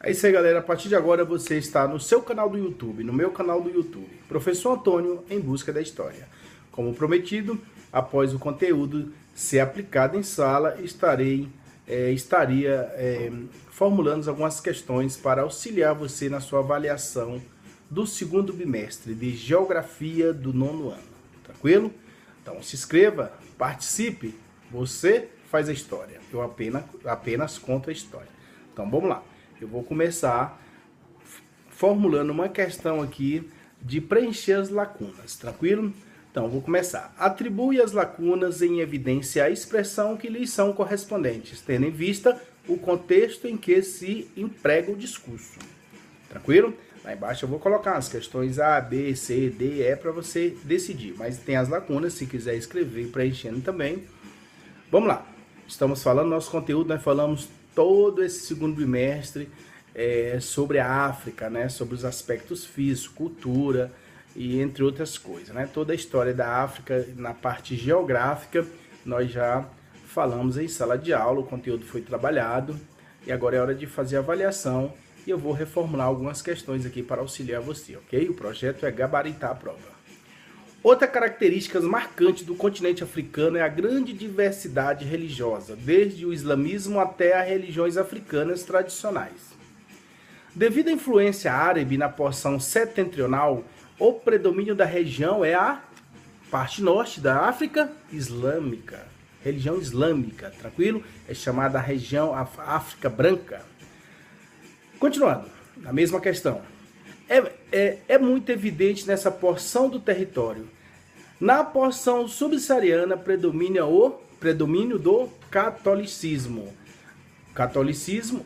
É isso aí, galera. A partir de agora você está no seu canal do YouTube, no meu canal do YouTube, Professor Antônio em Busca da História. Como prometido, após o conteúdo ser aplicado em sala, estaria formulando algumas questões para auxiliar você na sua avaliação do segundo bimestre de Geografia do 9º ano. Tranquilo? Então se inscreva, participe, você faz a história, eu apenas conto a história. Então vamos lá. Eu vou começar formulando uma questão aqui de preencher as lacunas, tranquilo? Então, vou começar. Atribui as lacunas em evidência à expressão que lhes são correspondentes, tendo em vista o contexto em que se emprega o discurso. Tranquilo? Lá embaixo eu vou colocar as questões A, B, C, D, E para você decidir. Mas tem as lacunas, se quiser escrever preenchendo também. Vamos lá. Estamos falando, nosso conteúdo, nós falamos todo esse segundo bimestre sobre a África, né? Sobre os aspectos físicos, cultura e entre outras coisas, né? Toda a história da África na parte geográfica nós já falamos em sala de aula, o conteúdo foi trabalhado e agora é hora de fazer a avaliação e eu vou reformular algumas questões aqui para auxiliar você, ok? O projeto é gabaritar a prova. Outra característica marcante do continente africano é a grande diversidade religiosa, desde o islamismo até as religiões africanas tradicionais. Devido à influência árabe na porção setentrional, o predomínio da região é a parte norte da África islâmica, religião islâmica, tranquilo? É chamada a região África Branca. Continuando, na mesma questão. É muito evidente nessa porção do território. Na porção subsaariana predomina o predomínio do catolicismo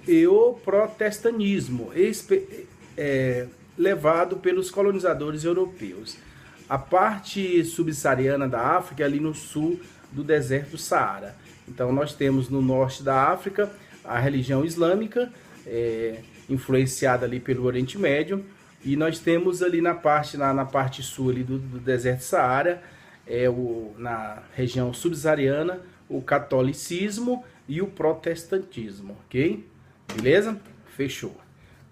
e o protestantismo, levado pelos colonizadores europeus. A parte subsaariana da África é ali no sul do deserto do Saara. Então nós temos no norte da África a religião islâmica, influenciada ali pelo Oriente Médio, e nós temos ali na parte sul ali do deserto do Saara, na região subsaariana, o catolicismo e o protestantismo, ok? Beleza? Fechou.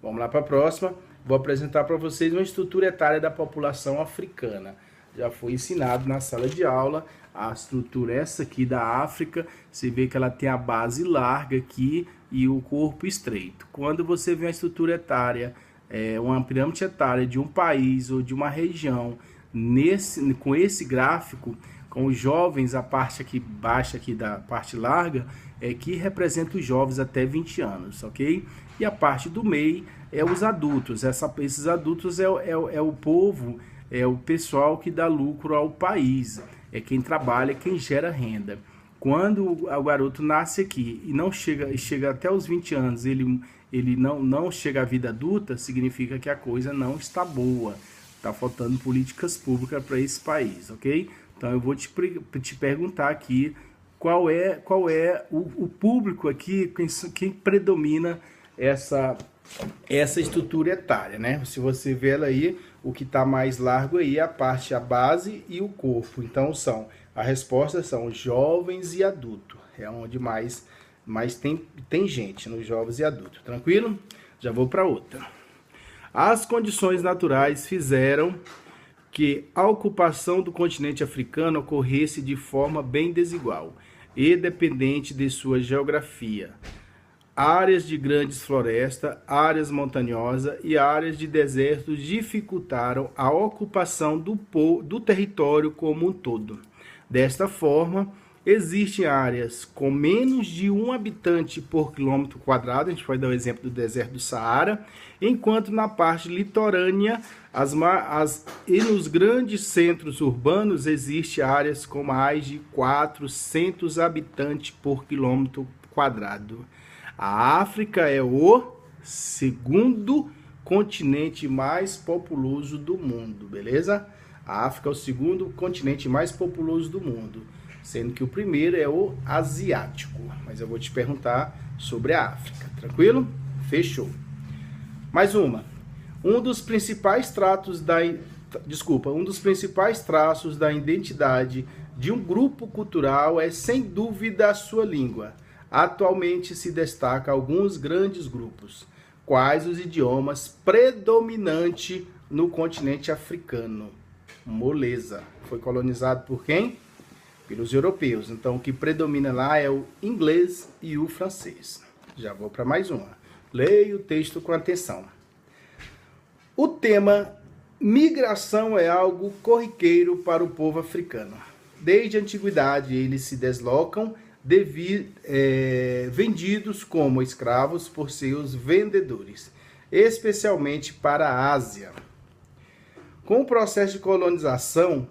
Vamos lá para a próxima. Vou apresentar para vocês uma estrutura etária da população africana. Já foi ensinado na sala de aula a estrutura essa aqui da África. Você vê que ela tem a base larga aqui e o corpo estreito. Quando você vê a estrutura etária, uma pirâmide etária de um país ou de uma região com esse gráfico, com os jovens, a parte aqui baixa aqui da parte larga que representa os jovens até 20 anos, ok? E a parte do meio é os adultos. Esses adultos é o povo, é o pessoal que dá lucro ao país, é quem trabalha, quem gera renda. Quando o garoto nasce aqui e não chega até os 20 anos, ele não chega à vida adulta, significa que a coisa não está boa. Está faltando políticas públicas para esse país, ok? Então eu vou te perguntar aqui qual é o público aqui, quem predomina essa estrutura etária, né? Se você vê ela aí, o que está mais largo aí é a base e o corpo. Então a resposta são jovens e adultos. É onde mais tem gente, nos jovens e adultos. Tranquilo? Já vou para outra. As condições naturais fizeram que a ocupação do continente africano ocorresse de forma bem desigual e dependente de sua geografia. Áreas de grandes florestas, áreas montanhosas e áreas de deserto dificultaram a ocupação do território como um todo. Desta forma, existem áreas com menos de 1 habitante por quilômetro quadrado, a gente vai dar o exemplo do deserto do Saara, enquanto na parte litorânea e nos grandes centros urbanos existem áreas com mais de 400 habitantes por quilômetro quadrado. A África é o segundo continente mais populoso do mundo, beleza? A África é o segundo continente mais populoso do mundo, sendo que o primeiro é o asiático. Mas eu vou te perguntar sobre a África, tranquilo? Fechou. Mais uma. Um dos principais traços da identidade de um grupo cultural é, sem dúvida, a sua língua. Atualmente se destaca alguns grandes grupos, quais os idiomas predominantes no continente africano. Moleza. Foi colonizado por quem? Pelos europeus. Então, o que predomina lá é o inglês e o francês. Já vou para mais uma. Leia o texto com atenção. O tema migração é algo corriqueiro para o povo africano. Desde a antiguidade, eles se deslocam vendidos como escravos por seus vendedores, especialmente para a Ásia. Com o processo de colonização,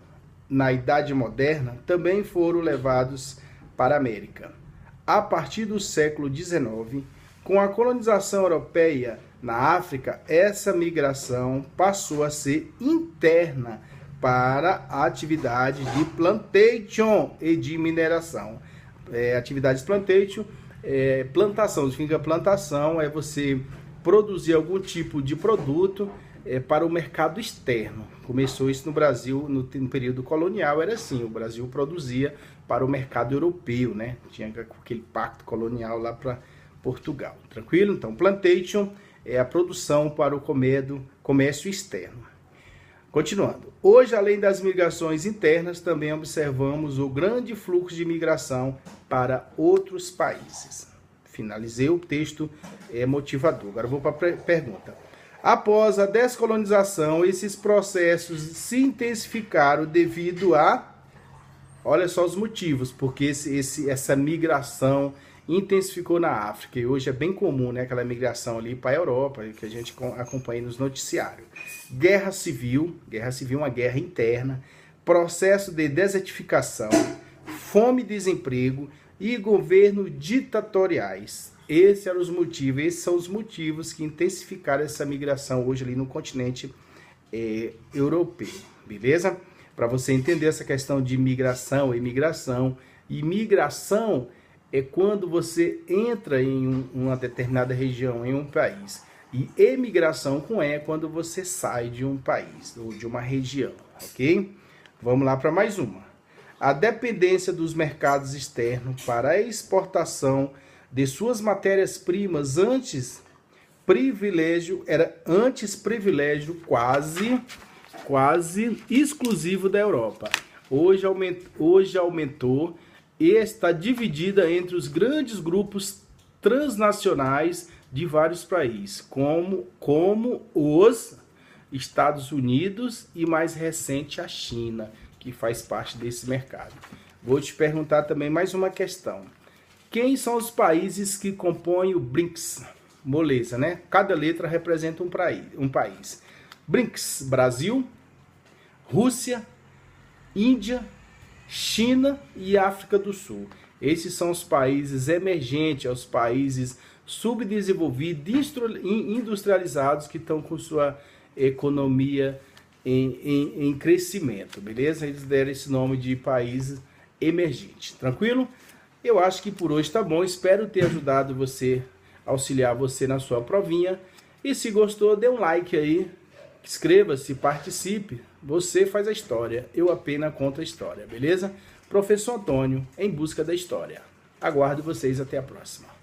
na Idade Moderna, também foram levados para a América. A partir do século XIX, com a colonização europeia na África, essa migração passou a ser interna para a atividade de plantation e de mineração. Atividades plantation, plantação, significa plantação, é você produzir algum tipo de produto para o mercado externo. Começou isso no Brasil no período colonial, era assim, o Brasil produzia para o mercado europeu, né? Tinha aquele pacto colonial lá para Portugal, tranquilo? Então, plantation é a produção para o comércio externo. Continuando, hoje, além das migrações internas, também observamos o grande fluxo de migração para outros países. Finalizei o texto motivador. Agora vou para a pergunta. Após a descolonização, esses processos se intensificaram devido a... Olha só os motivos, porque essa migração intensificou na África. E hoje é bem comum, né, aquela migração ali para a Europa, que a gente acompanha nos noticiários. Guerra civil é uma guerra interna, processo de desertificação, fome e desemprego e governo ditatoriais. Esses são os motivos que intensificaram essa migração hoje ali no continente europeu, beleza? Para você entender essa questão de migração e migração. E migração é quando você entra em uma determinada região, em um país. E emigração com E é quando você sai de um país ou de uma região, ok? Vamos lá para mais uma. A dependência dos mercados externos para a exportação de suas matérias-primas antes privilégio quase exclusivo da Europa. Hoje aumentou e está dividida entre os grandes grupos transnacionais de vários países, como os Estados Unidos e, mais recente, a China, que faz parte desse mercado. Vou te perguntar também mais uma questão. Quem são os países que compõem o BRICS? Moleza, né? Cada letra representa um país. BRICS, Brasil, Rússia, Índia, China e África do Sul. Esses são os países emergentes, os países subdesenvolvidos, industrializados, que estão com sua economia em crescimento, beleza? Eles deram esse nome de países emergentes, tranquilo? Eu acho que por hoje tá bom, espero ter ajudado você, auxiliar você na sua provinha. E se gostou, dê um like aí, inscreva-se, participe. Você faz a história, eu apenas conto a história, beleza? Professor Antônio, em busca da história. Aguardo vocês, até a próxima.